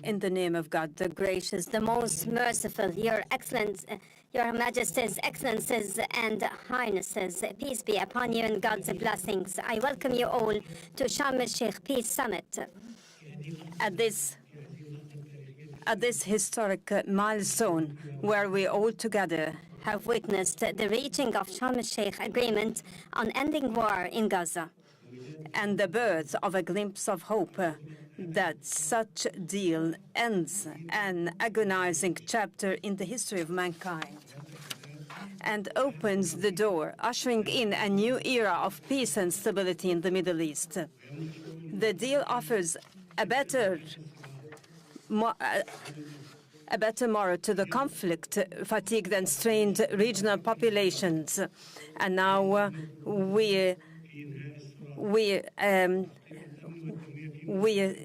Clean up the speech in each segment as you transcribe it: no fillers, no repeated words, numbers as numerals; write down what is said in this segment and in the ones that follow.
In the name of God, the gracious, the most merciful, Your Excellence, Your Majesties, Excellencies, and Highnesses, peace be upon you and God's blessings. I welcome you all to Sharm el-Sheikh Peace Summit. At this historic milestone, where we all together have witnessed the reaching of Sharm el-Sheikh agreement on ending war in Gaza, and the birth of a glimpse of hope that such deal ends an agonizing chapter in the history of mankind and opens the door, ushering in a new era of peace and stability in the Middle East. The deal offers a better morrow to the conflict-fatigued and strained regional populations. And now we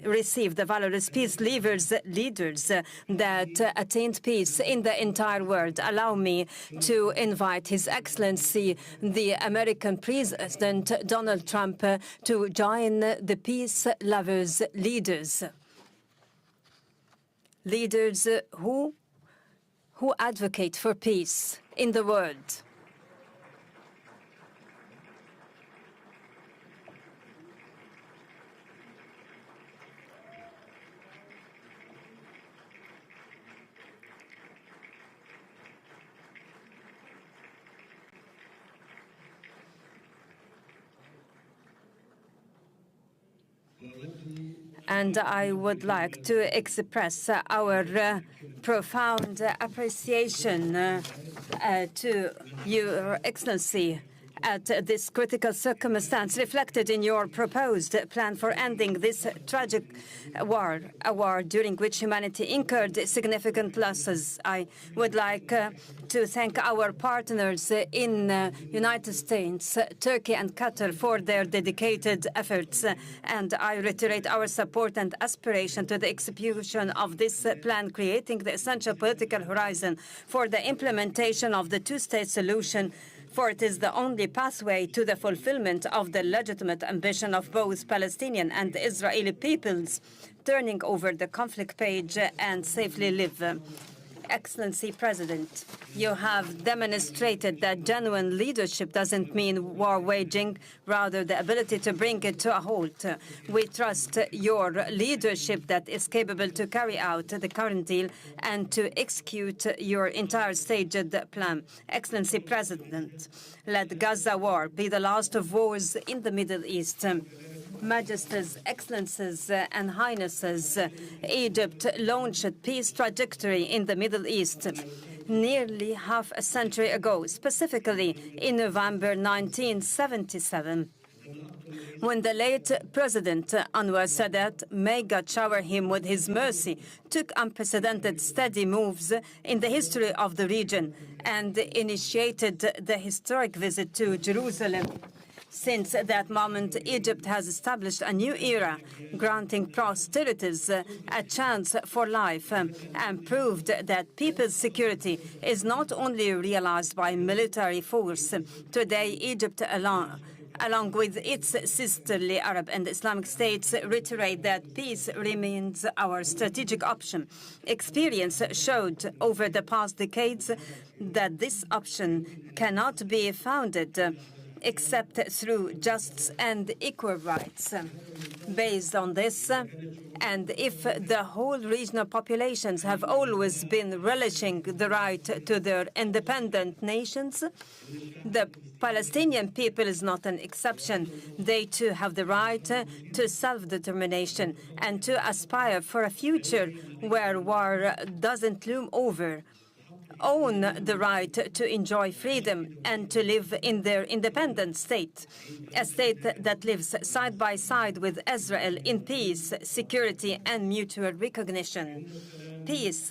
receive the valorous peace leaders that attained peace in the entire world. Allow me to invite His Excellency, the American President Donald Trump, to join the peace lovers leaders who advocate for peace in the world. And I would like to express our profound appreciation to Your Excellency at this critical circumstance reflected in your proposed plan for ending this tragic war, a war during which humanity incurred significant losses. I would like to thank our partners in United States, Turkey and Qatar for their dedicated efforts, and I reiterate our support and aspiration to the execution of this plan, creating the essential political horizon for the implementation of the two-state solution, for it is the only pathway to the fulfillment of the legitimate ambition of both Palestinian and Israeli peoples, turning over the conflict page and safely live. Excellency President, you have demonstrated that genuine leadership doesn't mean war waging, rather the ability to bring it to a halt. We trust your leadership that is capable to carry out the current deal and to execute your entire staged plan. Excellency President, let Gaza war be the last of wars in the Middle East. Majesties, Excellencies, and Highnesses, Egypt launched peace trajectory in the Middle East nearly half a century ago, specifically in November 1977, when the late President Anwar Sadat, may God shower him with his mercy, took unprecedented steady moves in the history of the region and initiated the historic visit to Jerusalem. Since that moment, Egypt has established a new era, granting posterities a chance for life, and proved that people's security is not only realized by military force. Today, Egypt, along with its sisterly Arab and Islamic states, reiterate that peace remains our strategic option. Experience showed over the past decades that this option cannot be founded except through just and equal rights. Based on this, and if the whole regional populations have always been relishing the right to their independent nations, the Palestinian people is not an exception. They too have the right to self-determination and to aspire for a future where war doesn't loom over, own the right to enjoy freedom and to live in their independent state, a state that lives side by side with Israel in peace, security, and mutual recognition. Peace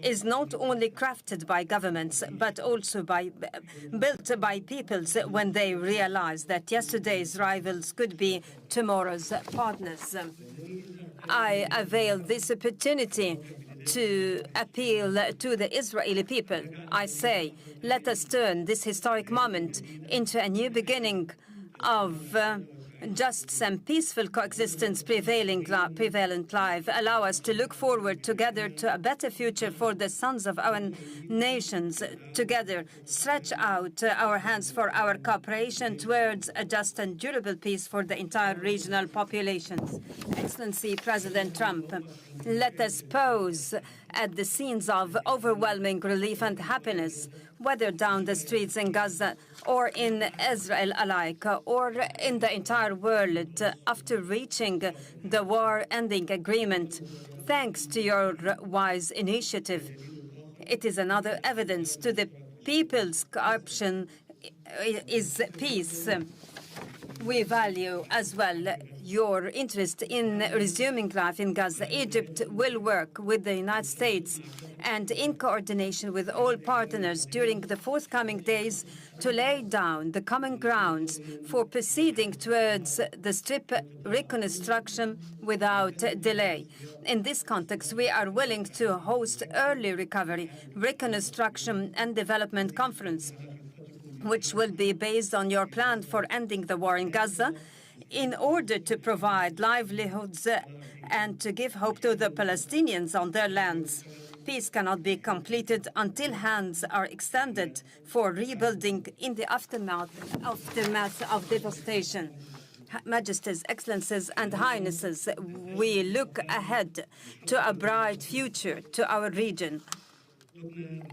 is not only crafted by governments, but also built by peoples when they realize that yesterday's rivals could be tomorrow's partners. I avail this opportunity to appeal to the Israeli people. I say, let us turn this historic moment into a new beginning of justice and peaceful coexistence prevalent life allow us to look forward together to a better future for the sons of our nations. Together, stretch out our hands for our cooperation towards a just and durable peace for the entire regional populations. Excellency President Trump, let us pause at the scenes of overwhelming relief and happiness, whether down the streets in Gaza or in Israel alike, or in the entire world, after reaching the war-ending agreement. Thanks to your wise initiative, it is another evidence to the people's option is peace. We value as well your interest in resuming life in Gaza. Egypt will work with the United States and in coordination with all partners during the forthcoming days to lay down the common grounds for proceeding towards the Strip reconstruction without delay. In this context, we are willing to host early recovery, reconstruction and development conference, which will be based on your plan for ending the war in Gaza, in order to provide livelihoods and to give hope to the Palestinians on their lands. Peace cannot be completed until hands are extended for rebuilding in the aftermath of devastation. Majesties, Excellencies, and Highnesses, we look ahead to a bright future to our region,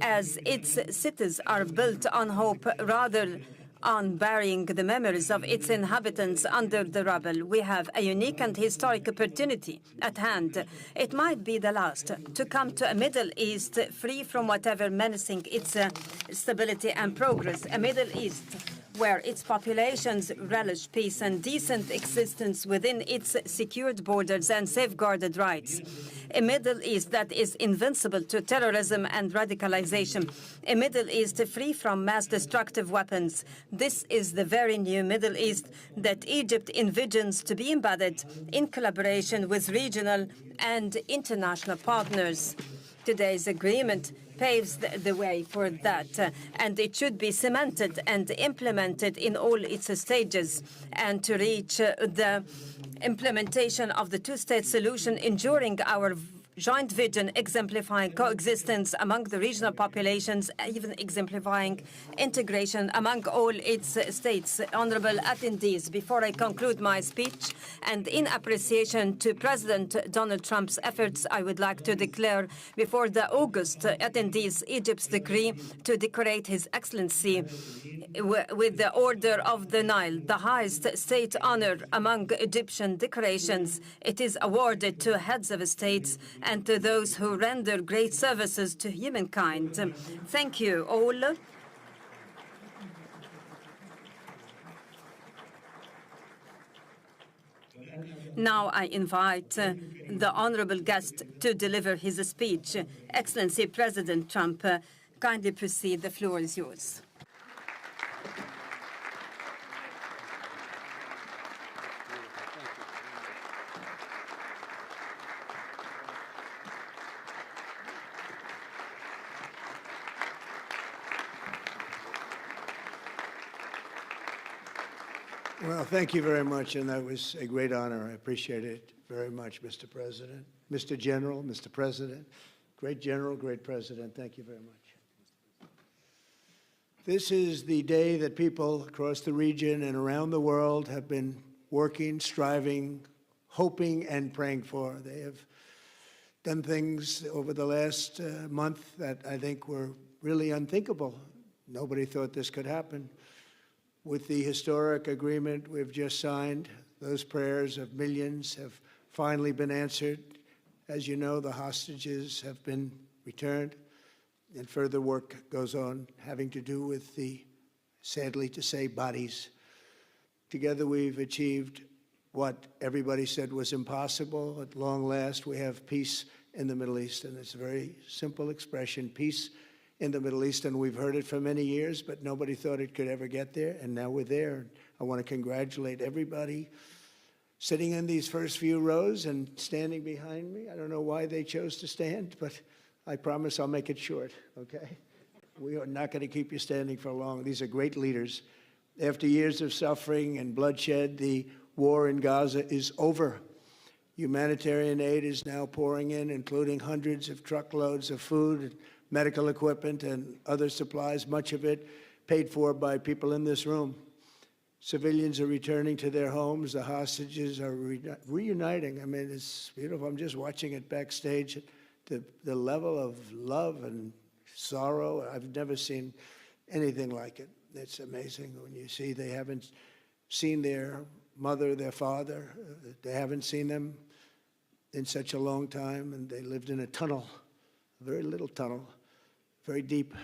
as its cities are built on hope rather on burying the memories of its inhabitants under the rubble. We have a unique and historic opportunity at hand. It might be the last to come to a Middle East free from whatever menacing its stability and progress, a Middle East where its populations relish peace and decent existence within its secured borders and safeguarded rights. A Middle East that is invincible to terrorism and radicalization. A Middle East free from mass destructive weapons. This is the very new Middle East that Egypt envisions to be embedded in collaboration with regional and international partners. Today's agreement paves the way for that, and it should be cemented and implemented in all its stages, and to reach the implementation of the two-state solution, ensuring our joint vision, exemplifying coexistence among the regional populations, even exemplifying integration among all its states. Honorable attendees, before I conclude my speech, and in appreciation to President Donald Trump's efforts, I would like to declare before the August attendees Egypt's decree to decorate His Excellency with the Order of the Nile, the highest state honor among Egyptian decorations. It is awarded to heads of states and to those who render great services to humankind. Thank you all. Now I invite the honorable guest to deliver his speech. Excellency President Trump, kindly proceed. The floor is yours. Well, thank you very much, and that was a great honor. I appreciate it very much, Mr. President. Mr. General, Mr. President, great General, great President, thank you very much. This is the day that people across the region and around the world have been working, striving, hoping, and praying for. They have done things over the last month that I think were really unthinkable. Nobody thought this could happen. With the historic agreement we've just signed, those prayers of millions have finally been answered. As you know, the hostages have been returned, and further work goes on having to do with the, sadly to say, bodies. Together we've achieved what everybody said was impossible. At long last, we have peace in the Middle East, and it's a very simple expression, peace in the Middle East, and we've heard it for many years, but nobody thought it could ever get there, and now we're there. I want to congratulate everybody sitting in these first few rows and standing behind me. I don't know why they chose to stand, but I promise I'll make it short, okay? We are not going to keep you standing for long. These are great leaders. After years of suffering and bloodshed, the war in Gaza is over. Humanitarian aid is now pouring in, including hundreds of truckloads of food, medical equipment, and other supplies, much of it paid for by people in this room. Civilians are returning to their homes. The hostages are reuniting. I mean, it's beautiful. I'm just watching it backstage. The level of love and sorrow, I've never seen anything like it. It's amazing when you see they haven't seen their mother, their father. They haven't seen them in such a long time, and they lived in a tunnel, a very little tunnel, very deep.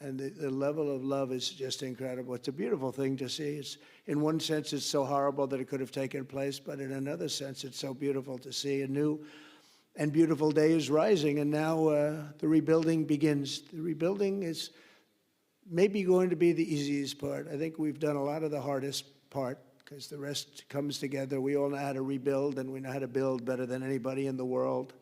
And the level of love is just incredible. It's a beautiful thing to see. It's, in one sense, it's so horrible that it could have taken place, but in another sense, it's so beautiful to see. A new and beautiful day is rising, and now the rebuilding begins. The rebuilding is maybe going to be the easiest part. I think we've done a lot of the hardest part, because the rest comes together. We all know how to rebuild, and we know how to build better than anybody in the world.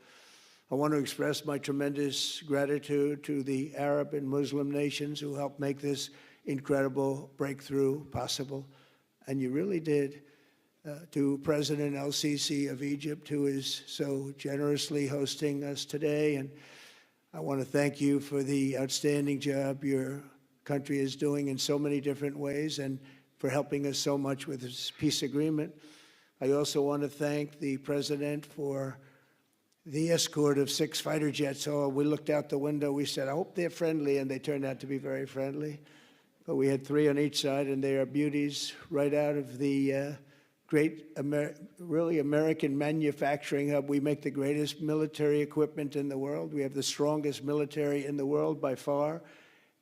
I want to express my tremendous gratitude to the Arab and Muslim nations who helped make this incredible breakthrough possible. And you really did. To President el-Sisi of Egypt, who is so generously hosting us today. And I want to thank you for the outstanding job your country is doing in so many different ways, and for helping us so much with this peace agreement. I also want to thank the President for the escort of 6 fighter jets. Oh, we looked out the window, we said, I hope they're friendly, and they turned out to be very friendly. But we had 3 on each side, and they are beauties right out of the great, really American manufacturing hub. We make the greatest military equipment in the world. We have the strongest military in the world by far.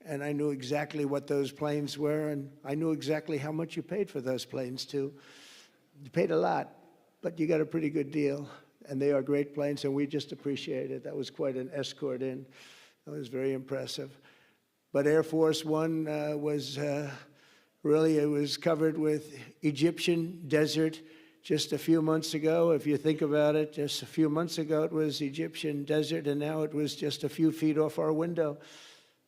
And I knew exactly what those planes were, and I knew exactly how much you paid for those planes, too. You paid a lot, but you got a pretty good deal. And they are great planes, and we just appreciate it. That was quite an escort in. That was very impressive. But Air Force One was really, it was covered with Egyptian desert just a few months ago. If you think about it, just a few months ago it was Egyptian desert, and now it was just a few feet off our window.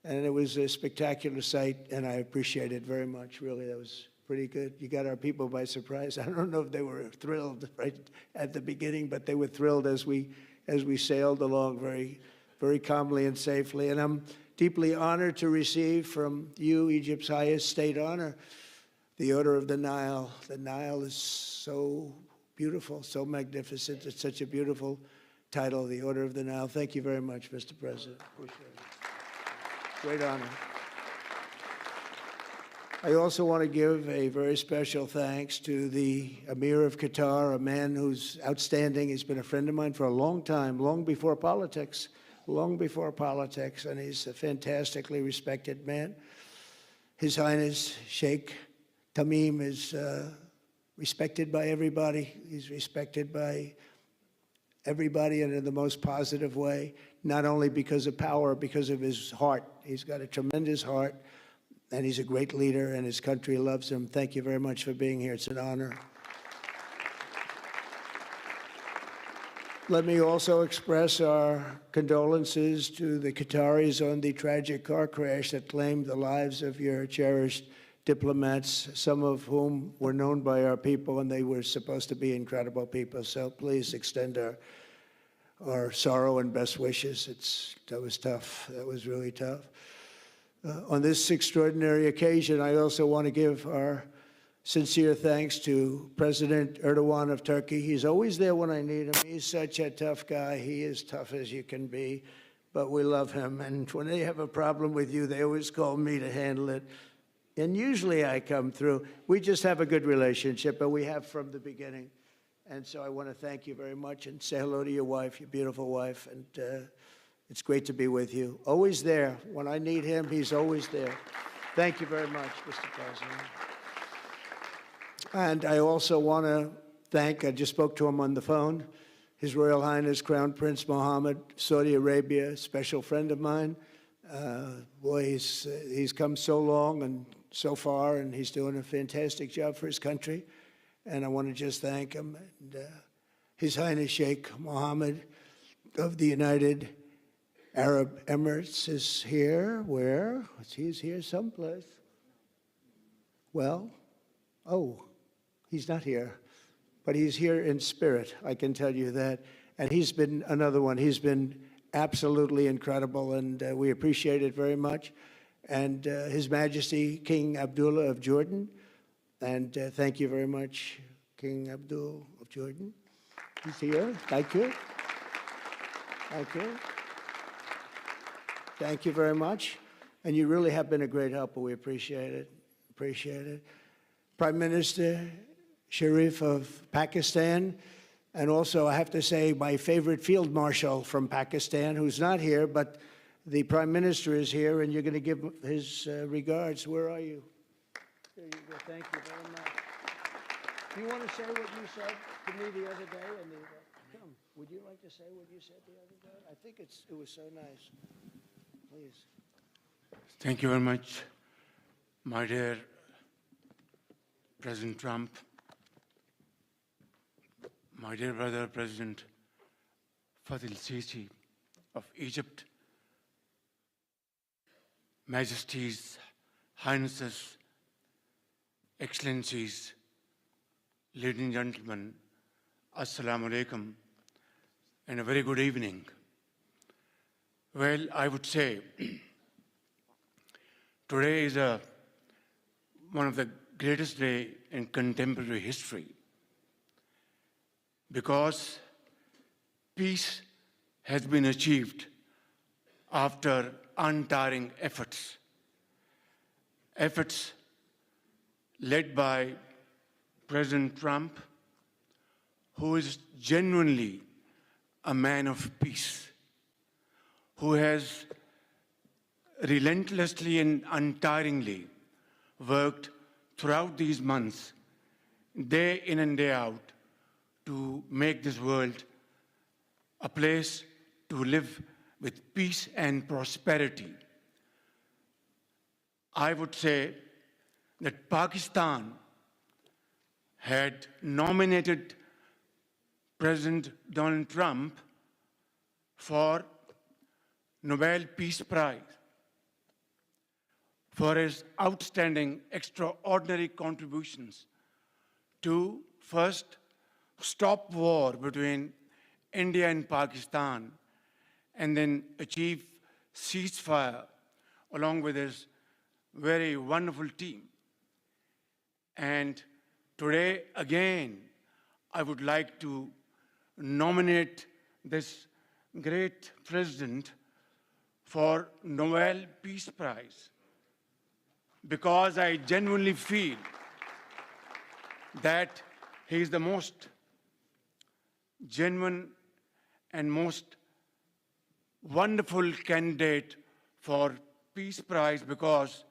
And it was a spectacular sight, and I appreciate it very much. Really, that was pretty good. You got our people by surprise. I don't know if they were thrilled right at the beginning, but they were thrilled as we sailed along very, very calmly and safely. And I'm deeply honored to receive from you, Egypt's highest state honor, the Order of the Nile. The Nile is so beautiful, so magnificent. It's such a beautiful title, the Order of the Nile. Thank you very much, Mr. President. Appreciate it. Great honor. I also want to give a very special thanks to the Emir of Qatar, a man who's outstanding. He's been a friend of mine for a long time, long before politics, and he's a fantastically respected man. His Highness Sheikh Tamim is respected by everybody. He's respected by everybody, and in the most positive way, not only because of power, because of his heart. He's got a tremendous heart, and he's a great leader, and his country loves him. Thank you very much for being here. It's an honor. Let me also express our condolences to the Qataris on the tragic car crash that claimed the lives of your cherished diplomats, some of whom were known by our people, and they were supposed to be incredible people. So please extend our sorrow and best wishes. That was tough. That was really tough. On this extraordinary occasion, I also want to give our sincere thanks to President Erdogan of Turkey. He's always there when I need him. He's such a tough guy. He is tough as you can be, but we love him. And when they have a problem with you, they always call me to handle it. And usually I come through. We just have a good relationship, but we have from the beginning. And so I want to thank you very much and say hello to your wife, your beautiful wife. And it's great to be with you. Always there. When I need him, he's always there. Thank you very much, Mr. President. And I also want to thank, I just spoke to him on the phone, His Royal Highness Crown Prince Mohammed, Saudi Arabia, a special friend of mine. Boy, he's come so long and so far, and he's doing a fantastic job for his country. And I want to just thank him. And, His Highness Sheikh Mohammed of the United Arab Emirates is here. Where? He's here someplace. Well, oh, he's not here. but he's here in spirit, I can tell you that. And he's been another one. He's been absolutely incredible, and we appreciate it very much. And His Majesty King Abdullah of Jordan, and thank you very much, King Abdul of Jordan. He's here. Thank you. Thank you. Thank you very much. And you really have been a great helper. We appreciate it. Appreciate it. Prime Minister Sharif of Pakistan, and also I have to say my favorite field marshal from Pakistan, who's not here, but the Prime Minister is here, and you're going to give his regards. Where are you? There you go. Thank you very much. Do you want to say what you said to me the other day? Come, would you like to say what you said the other day? I think it was so nice. Please. Thank you very much, my dear President Trump, my dear brother, President el-Sisi of Egypt, Majesties, Highnesses, Excellencies, ladies and gentlemen, Assalamu alaikum, and a very good evening. Well, I would say today is one of the greatest days in contemporary history, because peace has been achieved after untiring efforts led by President Trump, who is genuinely a man of peace, who has relentlessly and untiringly worked throughout these months, day in and day out, to make this world a place to live with peace and prosperity. I would say that Pakistan had nominated President Donald Trump for Nobel Peace Prize for his outstanding, extraordinary contributions to first stop war between India and Pakistan, and then achieve ceasefire along with his very wonderful team. And today, again, I would like to nominate this great president for Nobel Peace Prize, because I genuinely feel that he is the most genuine and most wonderful candidate for Peace Prize, because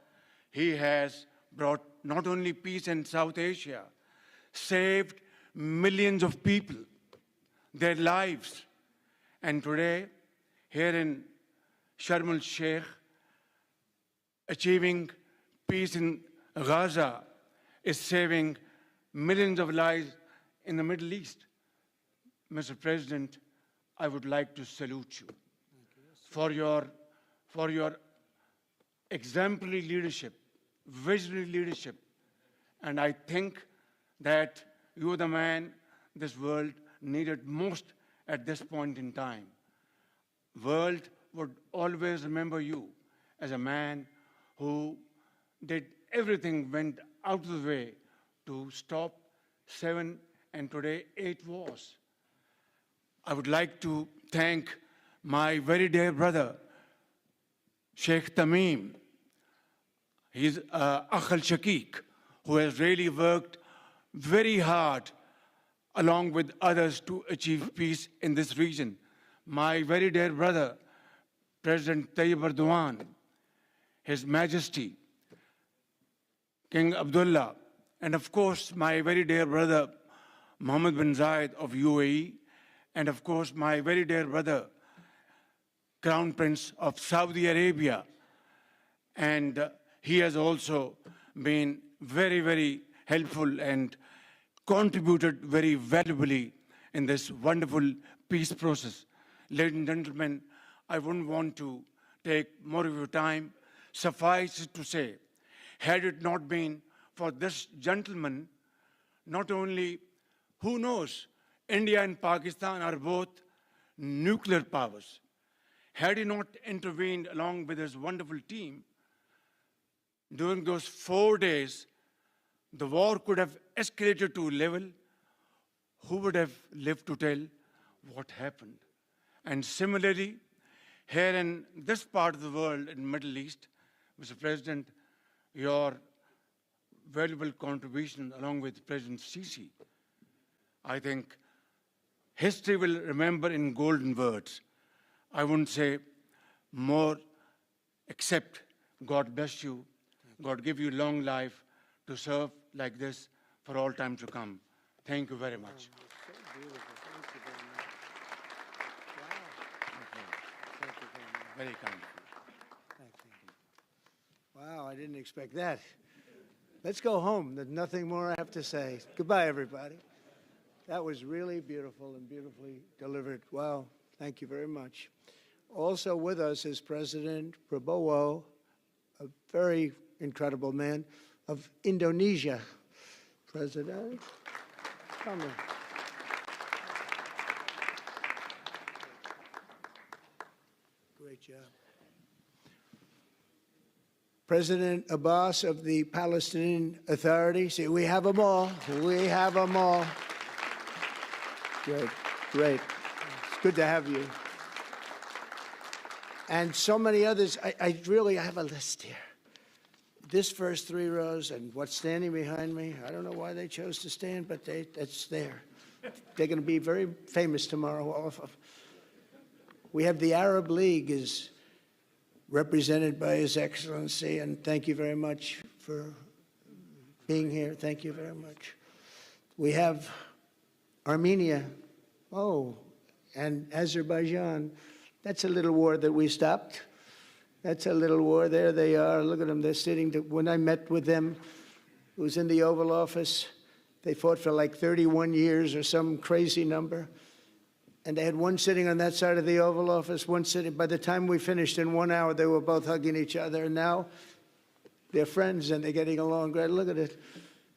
he has brought not only peace in South Asia, saved millions of people, their lives. And today, here in Sharm el-Sheikh, achieving peace in Gaza is saving millions of lives in the Middle East. Mr. President, I would like to salute you for your exemplary leadership, visionary leadership. And I think that you are the man this world needed most at this point in time. World would always remember you as a man who did everything, went out of the way to stop 7 and today 8 wars. I would like to thank my very dear brother, Sheikh Tamim. He's el-Sheikh, who has really worked very hard along with others to achieve peace in this region. My very dear brother, President Erdogan, His Majesty, King Abdullah, and of course, my very dear brother, Mohammed bin Zayed of UAE, and of course, my very dear brother, Crown Prince of Saudi Arabia. And he has also been very, very helpful and contributed very valuably in this wonderful peace process. Ladies and gentlemen, I wouldn't want to take more of your time. Suffice it to say, had it not been for this gentleman, not only Who knows? India and Pakistan are both nuclear powers. Had he not intervened along with his wonderful team, during those 4 days, the war could have escalated to a level. Who would have lived to tell what happened? And similarly, here in this part of the world, in the Middle East, Mr. President, your valuable contribution along with President Sisi, I think history will remember in golden words. I wouldn't say more, except God bless you, God give you long life to serve like this for all time to come. Thank you very much. Very kind. Thank you. Wow, I didn't expect that. Let's go home. There's nothing more I have to say. Goodbye, everybody. That was really beautiful and beautifully delivered. Wow, thank you very much. Also with us is President Prabowo, a very incredible man, of Indonesia. President, come in. Great job. President Abbas of the Palestinian Authority. See, we have them all. We have them all. Great, great. It's good to have you. And so many others. I have a list here. This first 3 rows and what's standing behind me, I don't know why they chose to stand, but that's there. They're going to be very famous tomorrow, all of them. We have the Arab League is represented by His Excellency, and thank you very much for being here. Thank you very much. We have Armenia, and Azerbaijan. That's a little war that we stopped. That's a little war. There they are. Look at them. They're sitting. When I met with them, it was in the Oval Office. They fought for like 31 years or some crazy number. And they had one sitting on that side of the Oval Office, one sitting. By the time we finished in 1 hour, they were both hugging each other. And now they're friends and they're getting along great. Look at it.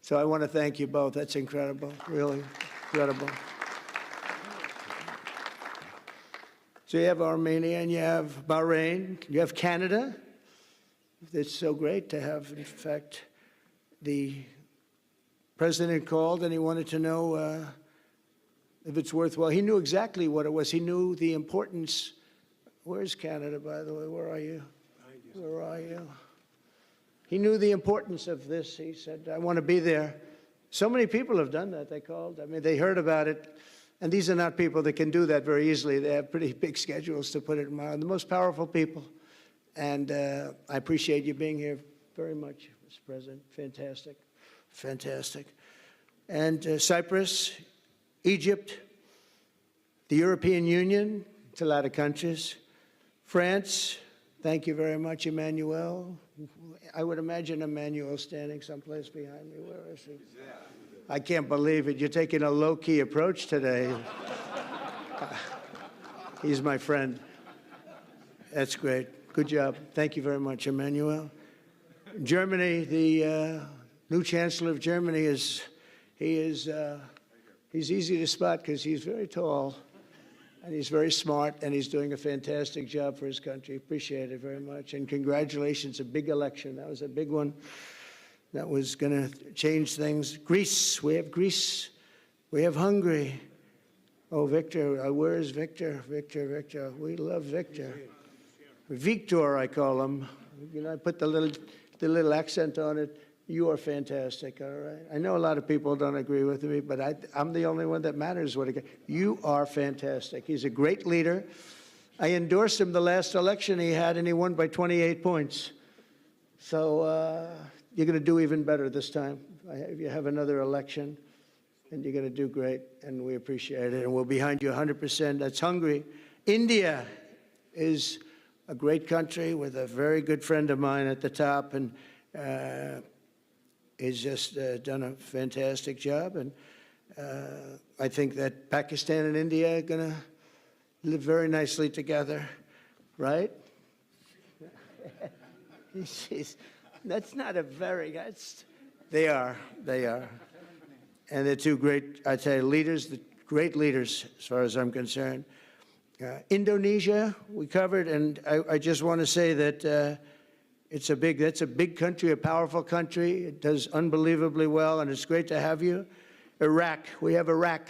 So I want to thank you both. That's incredible. Really incredible. So you have Armenia and you have Bahrain, you have Canada. It's so great to have, in fact, the president called and he wanted to know if it's worthwhile. He knew exactly what it was. He knew the importance. Where's Canada, by the way? Where are you? Where are you? He knew the importance of this. He said, I want to be there. So many people have done that. They called. I mean, they heard about it. And these are not people that can do that very easily. They have pretty big schedules to put it in mind. The most powerful people. And I appreciate you being here very much, Mr. President. Fantastic. Fantastic. And Cyprus, Egypt, the European Union, it's a lot of countries. France, thank you very much, Emmanuel. I would imagine Emmanuel standing someplace behind me. Where is he? I can't believe it. You're taking a low-key approach today. He's my friend. That's great. Good job. Thank you very much, Emmanuel. Germany, the new Chancellor of Germany he's easy to spot because he's very tall and he's very smart and he's doing a fantastic job for his country. Appreciate it very much. And congratulations, a big election. That was a big one. That was going to change things. Greece, we have Greece. We have Hungary. Oh, Victor, where is Victor? Victor. We love Victor. Victor, I call him. You know, I put the little accent on it. You are fantastic, all right? I know a lot of people don't agree with me, but I'm the only one that matters. You are fantastic. He's a great leader. I endorsed him the last election he had, and he won by 28 points. So you're going to do even better this time. If you have another election, and you're going to do great, and we appreciate it, and we're behind you 100%. That's Hungary. India is a great country with a very good friend of mine at the top, and he's just done a fantastic job. And I think that Pakistan and India are going to live very nicely together, right? That's not a very, they are. and they're two great, I'd say, leaders, great leaders as far as I'm concerned. Indonesia, we covered, and I just want to say that that's a big country, a powerful country. It does unbelievably well, and it's great to have you. Iraq, we have Iraq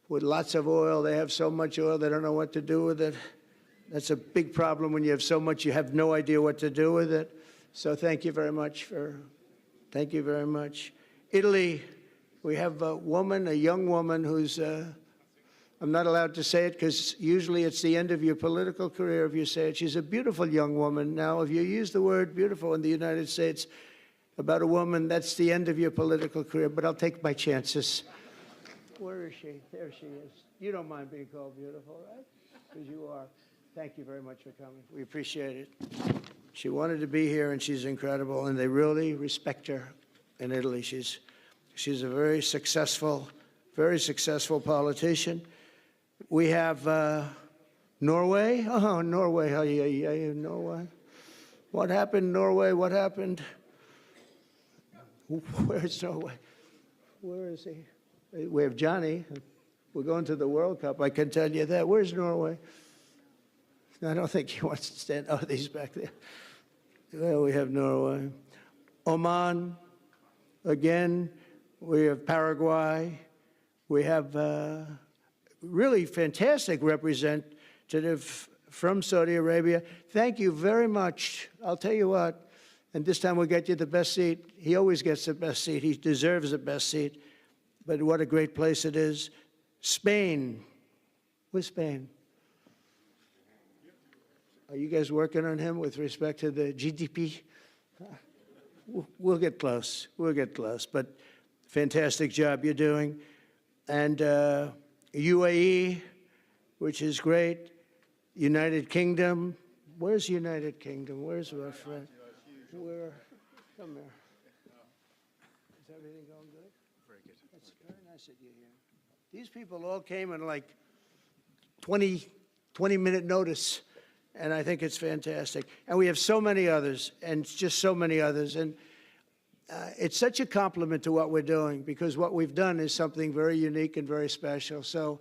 with lots of oil. They have so much oil, they don't know what to do with it. That's a big problem when you have so much, you have no idea what to do with it. So thank you very much thank you very much. Italy, we have a young woman who's, I'm not allowed to say it because usually it's the end of your political career if you say it. She's a beautiful young woman. Now, if you use the word beautiful in the United States about a woman, that's the end of your political career, but I'll take my chances. Where is she? There she is. You don't mind being called beautiful, right? Because you are. Thank you very much for coming. We appreciate it. She wanted to be here, and she's incredible, and they really respect her in Italy. She's a very successful politician. We have Norway. Oh, Norway. Norway. What happened, Norway? What happened? Where's Norway? Where is he? We have Johnny. We're going to the World Cup, I can tell you that. Where's Norway? I don't think he wants to stand. Oh, he's back there. Well, we have Norway. Oman, again. We have Paraguay. We have really fantastic representative from Saudi Arabia. Thank you very much. I'll tell you what, and this time we'll get you the best seat. He always gets the best seat. He deserves the best seat. But what a great place it is. Spain. Where's Spain? Are you guys working on him with respect to the GDP? We'll get close. We'll get close. But fantastic job you're doing. And UAE, which is great. United Kingdom. Where's United Kingdom? Where's our friend? Where? Come here. Is everything going good? Very good. That's very nice of you here. These people all came in like 20-minute notice. And I think it's fantastic. And we have so many others, and just so many others. And it's such a compliment to what we're doing, because what we've done is something very unique and very special. So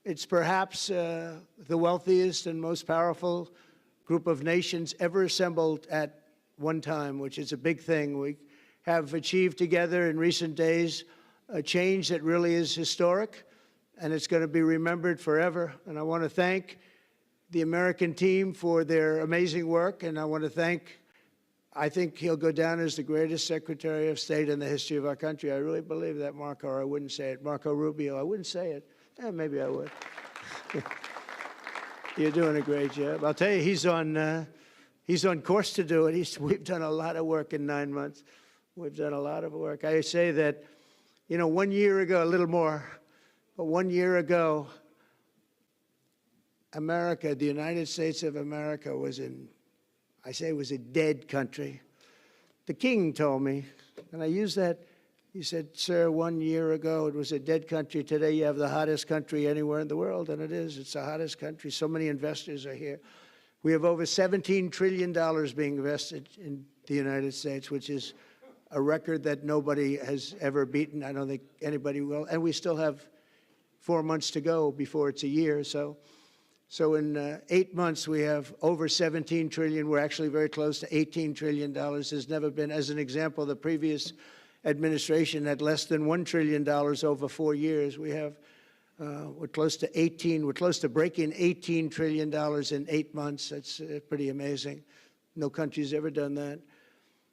it's perhaps the wealthiest and most powerful group of nations ever assembled at one time, which is a big thing. We have achieved together in recent days a change that really is historic, and it's going to be remembered forever. And I want to thank the American team for their amazing work, and I want to thank, I think he'll go down as the greatest Secretary of State in the history of our country. I really believe that, Marco, or I wouldn't say it. Marco Rubio, I wouldn't say it. Maybe I would. You're doing a great job. I'll tell you, he's on course to do it. We've done a lot of work in 9 months. We've done a lot of work. I say that, 1 year ago, a little more, but 1 year ago, America, the United States of America was was a dead country. The king told me, and I use that, he said, sir, 1 year ago it was a dead country. Today you have the hottest country anywhere in the world, and it is. It's the hottest country. So many investors are here. We have over $17 trillion being invested in the United States, which is a record that nobody has ever beaten. I don't think anybody will. And we still have 4 months to go before it's a year. So in 8 months, we have over $17 trillion. We're actually very close to $18 trillion. There's never been, as an example, the previous administration had less than $1 trillion over 4 years. We have, we're close to breaking $18 trillion in 8 months. That's pretty amazing. No country's ever done that.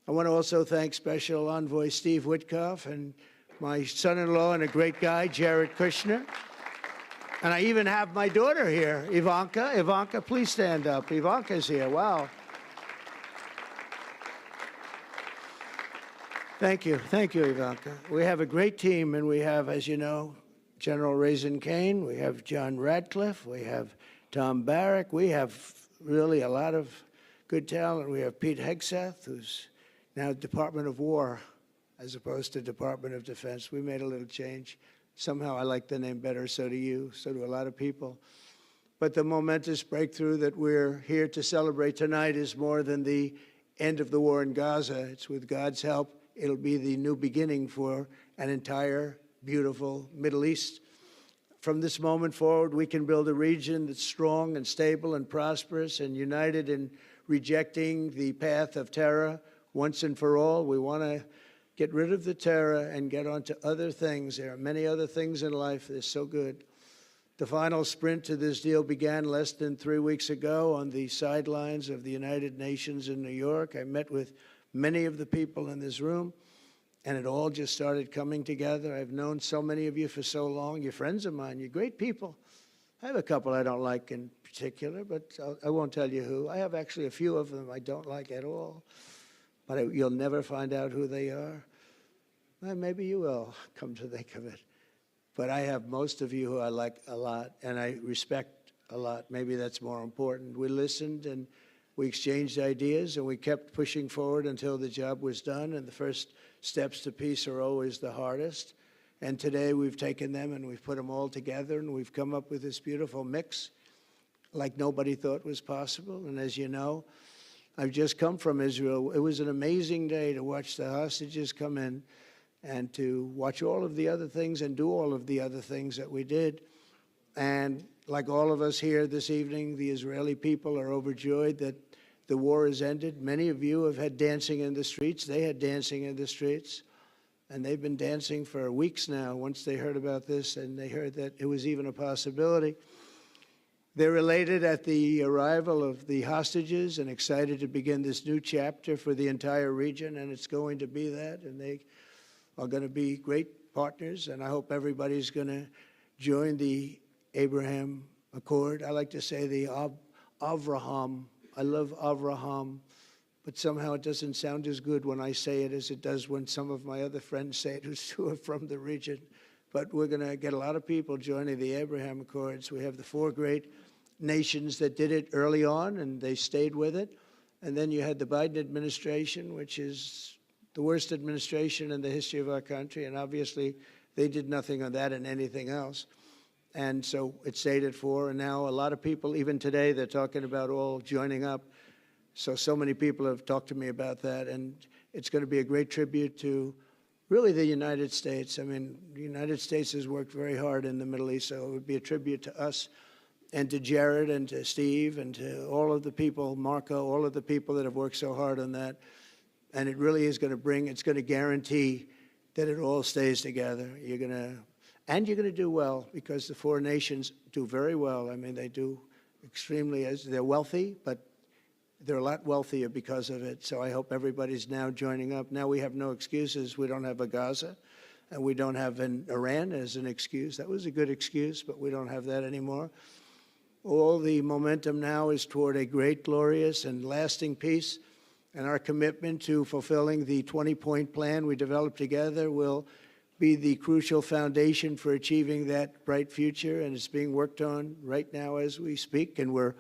I want to also thank Special Envoy Steve Witkoff and my son-in-law and a great guy, Jared Kushner. And I even have my daughter here, Ivanka. Ivanka, please stand up. Ivanka's here. Wow. Thank you. Thank you, Ivanka. We have a great team, and we have, as you know, General Raisin Kane. We have John Radcliffe. We have Tom Barrack. We have really a lot of good talent. We have Pete Hegseth, who's now Department of War as opposed to Department of Defense. We made a little change. Somehow I like the name better, so do you, so do a lot of people. But the momentous breakthrough that we're here to celebrate tonight is more than the end of the war in Gaza. It's with God's help, it'll be the new beginning for an entire beautiful Middle East. From this moment forward, we can build a region that's strong and stable and prosperous and united in rejecting the path of terror once and for all. We want to get rid of the terror and get on to other things. There are many other things in life that are so good. The final sprint to this deal began less than 3 weeks ago on the sidelines of the United Nations in New York. I met with many of the people in this room, and it all just started coming together. I've known so many of you for so long. You're friends of mine. You're great people. I have a couple I don't like in particular, but I won't tell you who. I have actually a few of them I don't like at all, but you'll never find out who they are. Well, maybe you will, come to think of it. But I have most of you who I like a lot and I respect a lot. Maybe that's more important. We listened and we exchanged ideas and we kept pushing forward until the job was done. And the first steps to peace are always the hardest. And today we've taken them and we've put them all together and we've come up with this beautiful mix like nobody thought was possible. And as you know, I've just come from Israel. It was an amazing day to watch the hostages come in and to watch all of the other things and do all of the other things that we did. And like all of us here this evening, the Israeli people are overjoyed that the war has ended. Many of you have had dancing in the streets. They had dancing in the streets. And they've been dancing for weeks now once they heard about this and they heard that it was even a possibility. They're elated at the arrival of the hostages and excited to begin this new chapter for the entire region, and it's going to be that. And they are going to be great partners, and I hope everybody's going to join the Abraham Accord. I like to say the Avraham. I love Avraham, but somehow it doesn't sound as good when I say it as it does when some of my other friends say it who are from the region. But we're going to get a lot of people joining the Abraham Accords. We have the 4 great nations that did it early on, and they stayed with it. And then you had the Biden administration, which is the worst administration in the history of our country, and obviously they did nothing on that and anything else. And so it stayed at 4, and now a lot of people, even today, they're talking about all joining up. So many people have talked to me about that, and it's going to be a great tribute to really the United States. I mean, the United States has worked very hard in the Middle East, so it would be a tribute to us and to Jared and to Steve and to all of the people, Marco, all of the people that have worked so hard on that. And it really is going to bring, it's going to guarantee that it all stays together. You're going to do well because the 4 nations do very well. I mean, they do extremely, they're wealthy, but they're a lot wealthier because of it. So I hope everybody's now joining up. Now we have no excuses. We don't have a Gaza and we don't have an Iran as an excuse. That was a good excuse, but we don't have that anymore. All the momentum now is toward a great, glorious, and lasting peace. And our commitment to fulfilling the 20-point plan we developed together will be the crucial foundation for achieving that bright future. And it's being worked on right now as we speak. And we're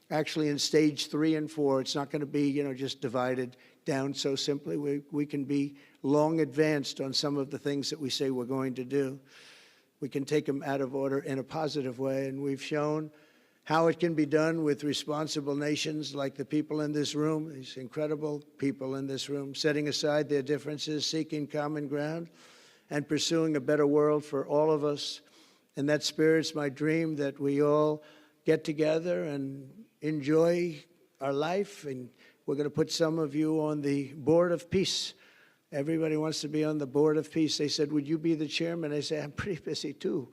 actually in stage 3 and 4. It's not going to be, just divided down so simply. We can be long advanced on some of the things that we say we're going to do. We can take them out of order in a positive way. And we've shown how it can be done with responsible nations like the people in this room, these incredible people in this room, setting aside their differences, seeking common ground, and pursuing a better world for all of us. And that spirit's my dream, that we all get together and enjoy our life. And we're going to put some of you on the Board of Peace. Everybody wants to be on the Board of Peace. They said, would you be the chairman? I say, I'm pretty busy too.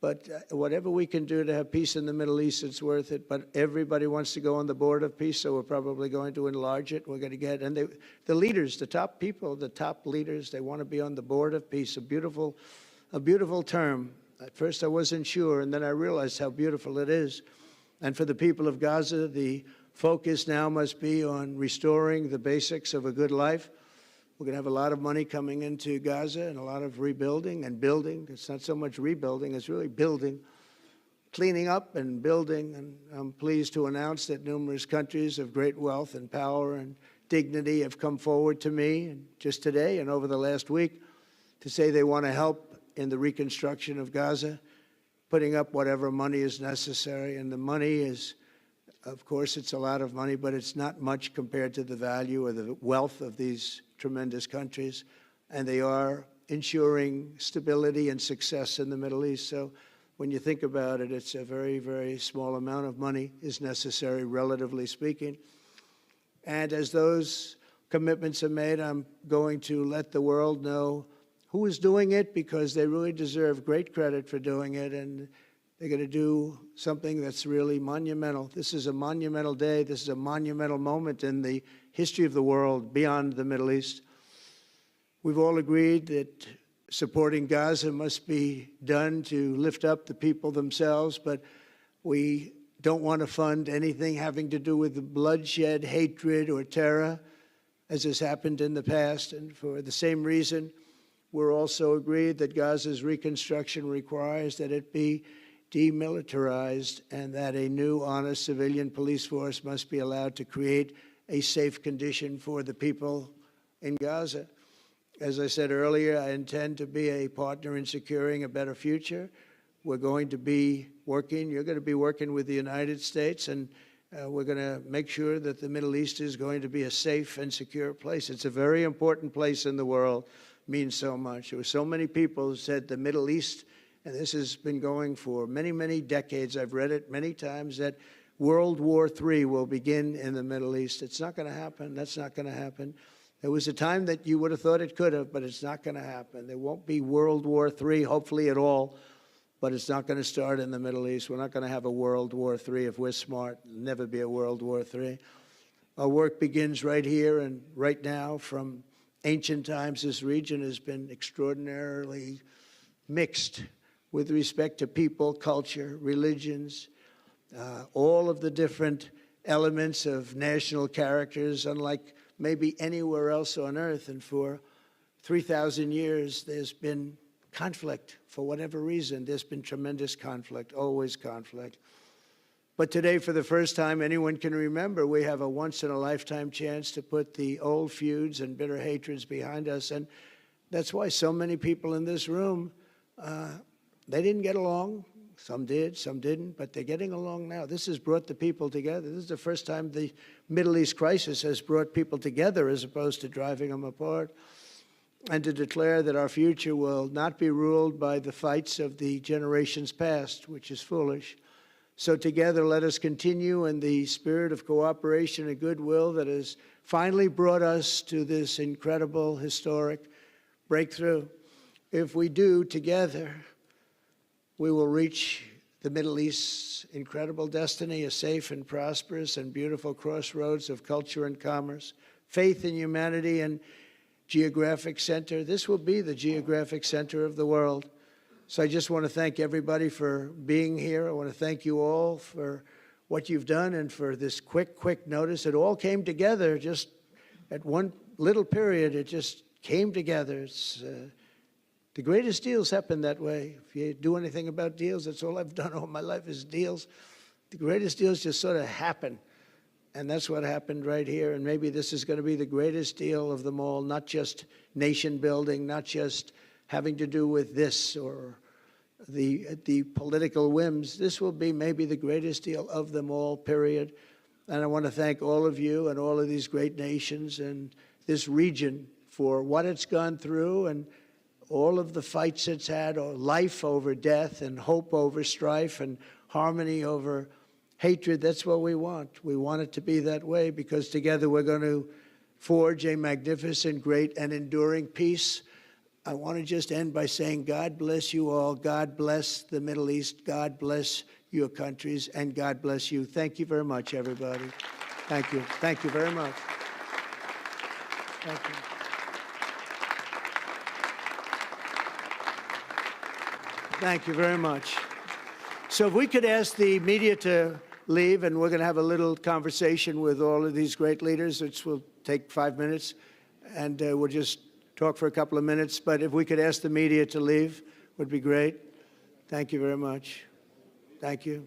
But whatever we can do to have peace in the Middle East, it's worth it. But everybody wants to go on the Board of Peace, so we're probably going to enlarge it. We're going to get, and the leaders, the top people, the top leaders, they want to be on the Board of Peace. A beautiful term. At first I wasn't sure, and then I realized how beautiful it is. And for the people of Gaza, the focus now must be on restoring the basics of a good life. We're going to have a lot of money coming into Gaza and a lot of rebuilding and building. It's not so much rebuilding, it's really building, cleaning up and building. And I'm pleased to announce that numerous countries of great wealth and power and dignity have come forward to me and just today and over the last week to say they want to help in the reconstruction of Gaza, putting up whatever money is necessary. And the money is, of course, it's a lot of money, but it's not much compared to the value or the wealth of these tremendous countries. And they are ensuring stability and success in the Middle East. So when you think about it, it's a very, very small amount of money is necessary, relatively speaking. And as those commitments are made, I'm going to let the world know who is doing it, because they really deserve great credit for doing it, and they're going to do something that's really monumental. This is a monumental day. This is a monumental moment in the history of the world beyond the Middle East. We've all agreed that supporting Gaza must be done to lift up the people themselves, but we don't want to fund anything having to do with bloodshed, hatred, or terror, as has happened in the past. And for the same reason, we're also agreed that Gaza's reconstruction requires that it be demilitarized and that a new, honest civilian police force must be allowed to create a safe condition for the people in Gaza. As I said earlier, I intend to be a partner in securing a better future. We're going to be working, you're going to be working with the United States, and we're going to make sure that the Middle East is going to be a safe and secure place. It's a very important place in the world. Means so much. There were so many people who said the Middle East, and this has been going for many, many decades. I've read it many times, that World War III will begin in the Middle East. It's not going to happen. That's not going to happen. There was a time that you would have thought it could have, but it's not going to happen. There won't be World War III, hopefully at all, but it's not going to start in the Middle East. We're not going to have a World War III if we're smart. There'll never be a World War III. Our work begins right here and right now. From ancient times, this region has been extraordinarily mixed with respect to people, culture, religions, all of the different elements of national characters, unlike maybe anywhere else on earth. And for 3,000 years, there's been conflict. For whatever reason, there's been tremendous conflict, always conflict. But today, for the first time anyone can remember, we have a once-in-a-lifetime chance to put the old feuds and bitter hatreds behind us. And that's why so many people in this room, they didn't get along. Some did, some didn't, but they're getting along now. This has brought the people together. This is the first time the Middle East crisis has brought people together as opposed to driving them apart. And to declare that our future will not be ruled by the fights of the generations past, which is foolish. So together, let us continue in the spirit of cooperation and goodwill that has finally brought us to this incredible, historic breakthrough. If we do, together, we will reach the Middle East's incredible destiny, a safe and prosperous and beautiful crossroads of culture and commerce, faith in humanity and geographic center. This will be the geographic center of the world. So I just want to thank everybody for being here. I want to thank you all for what you've done and for this quick notice. It all came together just at one little period. It just came together. It's the greatest deals happen that way. If you do anything about deals, that's all I've done all my life is deals. The greatest deals just sort of happen. And that's what happened right here. And maybe this is going to be the greatest deal of them all, not just nation building, not just having to do with this or the political whims. This will be maybe the greatest deal of them all, period. And I want to thank all of you and all of these great nations and this region for what it's gone through and all of the fights it's had, or life over death and hope over strife and harmony over hatred. That's what we want. We want it to be that way because together we're going to forge a magnificent, great, and enduring peace. I want to just end by saying God bless you all. God bless the Middle East. God bless your countries. And God bless you. Thank you very much, everybody. Thank you. Thank you very much. Thank you. Thank you very much. So if we could ask the media to leave, and we're going to have a little conversation with all of these great leaders, which will take 5 minutes, and we'll just talk for a couple of minutes. But if we could ask the media to leave, would be great. Thank you very much. Thank you.